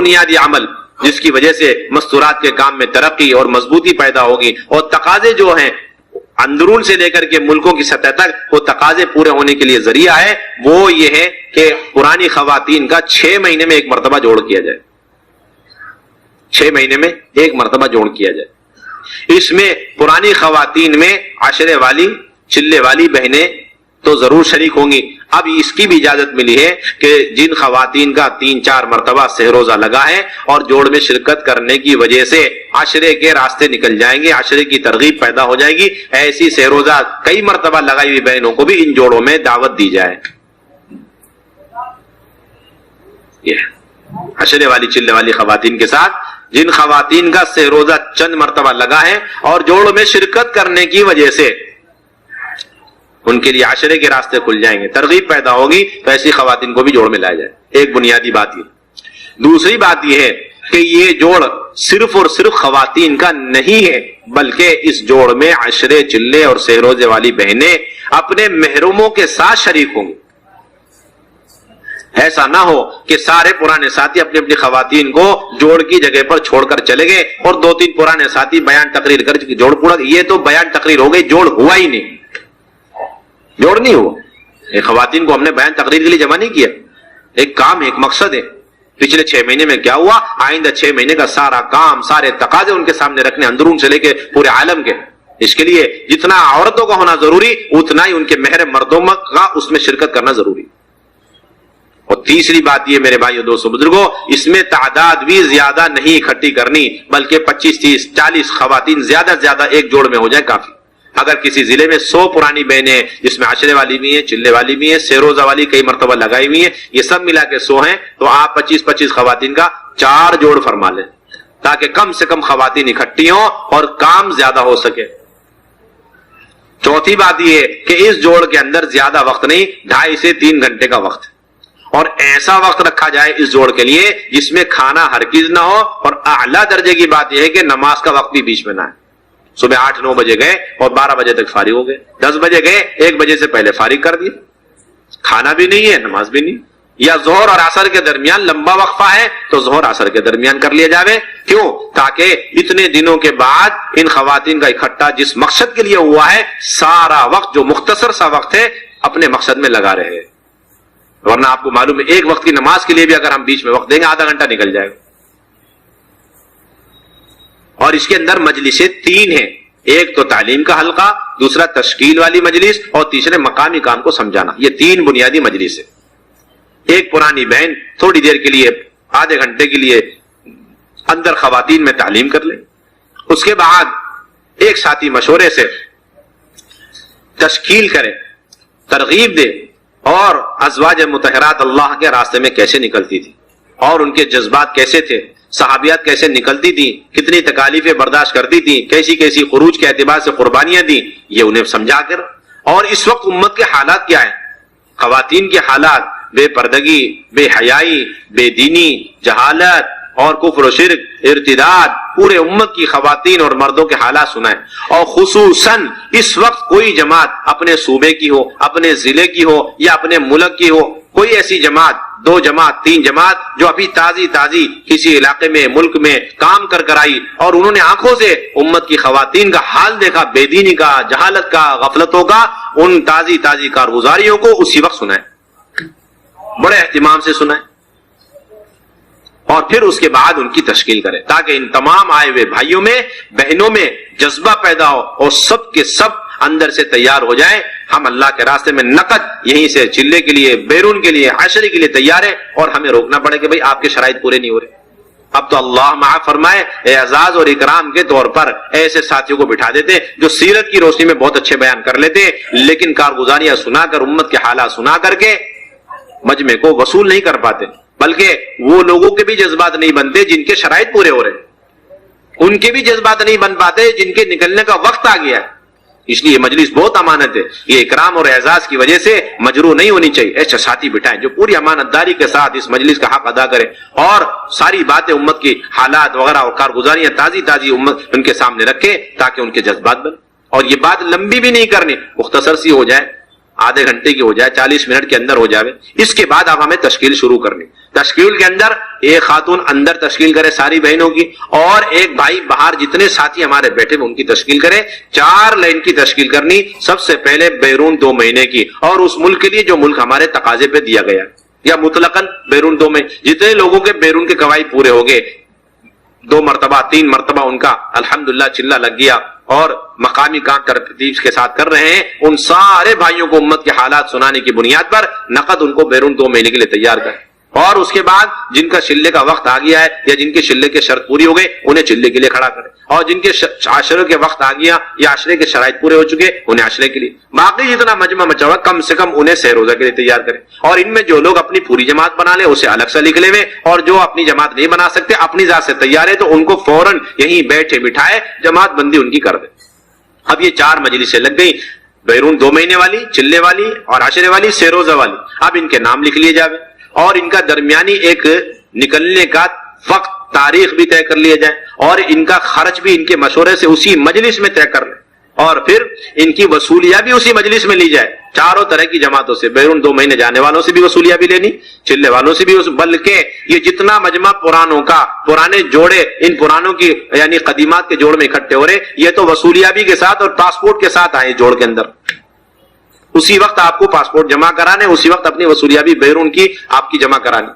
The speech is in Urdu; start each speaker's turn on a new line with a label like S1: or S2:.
S1: بنیادی عمل جس کی وجہ سے مستورات کے کام میں ترقی اور مضبوطی پیدا ہوگی، اور تقاضے جو ہیں اندرون سے لے کر کے ملکوں کی سطح تک وہ تقاضے پورے ہونے کے لیے ذریعہ ہے، وہ یہ ہے کہ پرانی خواتین کا 6 مہینے میں ایک مرتبہ جوڑ کیا جائے، 6 مہینے میں ایک مرتبہ جوڑ کیا جائے۔ اس میں پرانی خواتین میں عشرے والی، چلے والی بہنیں تو ضرور شریک ہوں گی۔ اب اس کی بھی اجازت ملی ہے کہ جن خواتین کا 3-4 مرتبہ سہروزہ لگا ہے اور جوڑ میں شرکت کرنے کی وجہ سے عشرے کے راستے نکل جائیں گے، عشرے کی ترغیب پیدا ہو جائے گی، ایسی سہروزہ کئی مرتبہ لگائی ہوئی بہنوں کو بھی ان جوڑوں میں دعوت دی جائے۔ عشرے والی، چلے والی خواتین کے ساتھ جن خواتین کا سہروزہ چند مرتبہ لگا ہے اور جوڑ میں شرکت کرنے کی وجہ سے ان کے لیے عشرے کے راستے کھل جائیں گے، ترغیب پیدا ہوگی، تو ایسی خواتین کو بھی جوڑ میں لایا جائے۔ ایک بنیادی بات یہ۔ دوسری بات یہ ہے کہ یہ جوڑ صرف اور صرف خواتین کا نہیں ہے، بلکہ اس جوڑ میں عشرے، چلے اور سہروزے والی بہنیں اپنے محرموں کے ساتھ شریک ہوں گے۔ ایسا نہ ہو کہ سارے پرانے ساتھی اپنی اپنی خواتین کو جوڑ کی جگہ پر چھوڑ کر چلے گئے اور 2-3 پرانے ساتھی بیان تقریر کر جوڑ پورا، یہ تو بیان تقریر ہو گئی، جوڑ ہوا ہی نہیں، جوڑ نہیں ہوا۔ ایک خواتین کو ہم نے بیان تقریر کے لیے جمع نہیں کیا، ایک کام ہے، ایک مقصد ہے۔ پچھلے 6 مہینے میں کیا ہوا، آئندہ 6 مہینے کا سارا کام، سارے تقاضے ان کے سامنے رکھنے، اندرون سے لے کے پورے عالم کے۔ اس کے لیے جتنا عورتوں کا ہونا ضروری، اتنا ہی ان کے محرم مردوں کا اس میں شرکت کرنا ضروری۔ اور تیسری بات یہ میرے بھائیو، دوستو، بزرگوں، اس میں تعداد بھی زیادہ نہیں اکٹھی کرنی، بلکہ 25, 30, 40 خواتین زیادہ سے زیادہ ایک جوڑ میں ہو جائے کافی۔ اگر کسی ضلع میں 100 پرانی بہنیں جس میں عشرے والی بھی ہیں، چلے والی بھی ہیں، سہروزہ والی کئی مرتبہ لگائی ہوئی ہیں، یہ سب ملا کے 100 ہیں، تو آپ 25 خواتین کا 4 جوڑ فرما لیں تاکہ کم سے کم خواتین اکٹھی ہوں اور کام زیادہ ہو سکے۔ چوتھی بات یہ ہے کہ اس جوڑ کے اندر زیادہ وقت نہیں، 2.5 سے 3 گھنٹے کا وقت، اور ایسا وقت رکھا جائے اس جوڑ کے لیے جس میں کھانا ہرگز نہ ہو، اور اعلیٰ درجے کی بات یہ ہے کہ نماز کا وقت بھی بیچ میں نہ ہے۔ صبح 8-9 بجے گئے اور 12 بجے تک فارغ ہو گئے، 10 بجے گئے 1 بجے سے پہلے فارغ کر دیے، کھانا بھی نہیں ہے، نماز بھی نہیں۔ یا ظہر اور عصر کے درمیان لمبا وقفہ ہے تو ظہر عصر کے درمیان کر لیا جاوے، کیوں؟ تاکہ اتنے دنوں کے بعد ان خواتین کا اکٹھا جس مقصد کے لیے ہوا ہے، سارا وقت جو مختصر سا وقت ہے اپنے مقصد میں لگا رہے۔ ورنہ آپ کو معلوم ہے ایک وقت کی نماز کے لیے بھی اگر ہم بیچ میں وقت دیں گے آدھا گھنٹہ نکل جائے گا۔ اور اس کے اندر مجلسیں 3 ہیں، ایک تو تعلیم کا حلقہ، دوسرا تشکیل والی مجلس، اور تیسرے مقامی کام کو سمجھانا۔ یہ 3 بنیادی مجلس ہے۔ ایک پرانی بہن تھوڑی دیر کے لیے، آدھے گھنٹے کے لیے اندر خواتین میں تعلیم کر لے، اس کے بعد ایک ساتھی مشورے سے تشکیل کرے، ترغیب دے، اور ازواج مطہرات اللہ کے راستے میں کیسے نکلتی تھی اور ان کے جذبات کیسے تھے، صحابیات کیسے نکلتی تھی، کتنی تکالیفیں برداشت کرتی تھی، کیسی کیسی خروج کے اعتبار سے قربانیاں دی، یہ انہیں سمجھا کر۔ اور اس وقت امت کے حالات کیا ہیں، خواتین کے حالات، بے پردگی، بے حیائی، بے دینی، جہالت اور کفر و شرک، ارتداد، پورے امت کی خواتین اور مردوں کے حالات سنائیں۔ اور خصوصاً اس وقت کوئی جماعت اپنے صوبے کی ہو، اپنے ضلع کی ہو یا اپنے ملک کی ہو، کوئی ایسی جماعت، 2 جماعت، 3 جماعت جو ابھی تازی کسی علاقے میں، ملک میں کام کر آئی، اور انہوں نے آنکھوں سے امت کی خواتین کا حال دیکھا، بے دینی کا، جہالت کا، غفلتوں کا، ان تازی کارگزاریوں کو اسی وقت سنائیں، بڑے اہتمام سے سنائیں، اور پھر اس کے بعد ان کی تشکیل کریں تاکہ ان تمام آئے ہوئے بھائیوں میں، بہنوں میں جذبہ پیدا ہو اور سب کے سب اندر سے تیار ہو جائیں۔ ہم اللہ کے راستے میں نقد یہیں سے چلے کے لیے، بیرون کے لیے، عشرے کے لیے تیار ہیں، اور ہمیں روکنا پڑے کہ بھئی آپ کے شرائط پورے نہیں ہو رہے۔ اب تو اللہ معاف فرمائے، اعزاز اور اکرام کے طور پر ایسے ساتھیوں کو بٹھا دیتے جو سیرت کی روشنی میں بہت اچھے بیان کر لیتے، لیکن کارگزاریاں سنا کر، امت کے حالات سنا کر کے مجمع کو وصول نہیں کر پاتے، بلکہ وہ لوگوں کے بھی جذبات نہیں بنتے جن کے شرائط پورے ہو رہے، ان کے بھی جذبات نہیں بن پاتے جن کے نکلنے کا وقت آ گیا ہے۔ اس لیے مجلس بہت امانت ہے، یہ اکرام اور اعزاز کی وجہ سے مجروح نہیں ہونی چاہیے۔ ایسے ساتھی بٹھائیں جو پوری امانت داری کے ساتھ اس مجلس کا حق ادا کرے، اور ساری باتیں امت کی حالات وغیرہ اور کارگزاریاں تازی امت ان کے سامنے رکھے تاکہ ان کے جذبات بنے۔ اور یہ بات لمبی بھی نہیں کرنی، مختصر سی ہو جائے، آدھے گھنٹے کی ہو جائے، 40 منٹ کے اندر ہو جائے۔ اس کے بعد اب ہمیں تشکیل شروع کرنی۔ تشکیل کے اندر ایک خاتون اندر تشکیل کرے ساری بہنوں کی، اور ایک بھائی باہر جتنے ساتھی ہمارے بیٹھے ان کی تشکیل کرے. 4 لائن کی تشکیل کرنی، سب سے پہلے بیرون 2 مہینے کی، اور اس ملک کے لیے جو ملک ہمارے تقاضے پہ دیا گیا یا مطلقاً بیرون 2 مہینے. جتنے لوگوں کے بیرون کے قواعد پورے ہو گئے، 2 مرتبہ 3 مرتبہ ان کا الحمدللہ چلہ لگ گیا اور مقامی کام ترتیب کے ساتھ کر رہے ہیں، ان سارے بھائیوں کو امت کے حالات سنانے کی بنیاد پر نقد ان کو بیرون 2 مہینے کے لیے تیار کریں. اور اس کے بعد جن کا چلے کا وقت آ گیا ہے یا جن کے چلے کے شرط پوری ہو گئے انہیں چلے کے لیے کھڑا کریں، اور جن کے عشرے کے وقت آ گیا یا عشرے کے شرائط پورے ہو چکے انہیں عشرے کے لیے. باقی جتنا مجمع مچا ہوا کم سے کم انہیں سہ روزہ کے لیے تیار کریں. اور ان میں جو لوگ اپنی پوری جماعت بنا لیں اسے الگ سے لکھ لیں، اور جو اپنی جماعت نہیں بنا سکتے اپنی ذات سے تیار ہے تو ان کو فوراً یہیں بیٹھے بٹھائے جماعت بندی ان کی کر دیں. اب یہ 4 مجلسیں لگ گئی، بیرون 2 مہینے والی، چلے والی اور عشرے والی، سہ روزہ والی. اب ان کے نام لکھ لیے جائے اور ان کا درمیانی ایک نکلنے کا وقت تاریخ بھی طے کر لیا جائے، اور ان کا خرچ بھی ان کے مشورے سے اسی مجلس میں طے کر لیں، اور پھر ان کی وصولیہ بھی اسی مجلس میں لی جائے. چاروں طرح کی جماعتوں سے، بیرون 2 مہینے جانے والوں سے بھی وصولیہ بھی لینی، چلے والوں سے بھی، بلکہ یہ جتنا مجمع پرانوں کا، پرانے جوڑے ان پرانوں کی یعنی قدیمات کے جوڑ میں اکٹھے ہو رہے، یہ تو وصولیابی کے ساتھ اور پاسپورٹ کے ساتھ آئے جوڑ کے اندر. اسی وقت آپ کو پاسپورٹ جمع کرانے، اسی وقت اپنی وصولیابی بیرون کی آپ کی جمع کرانی.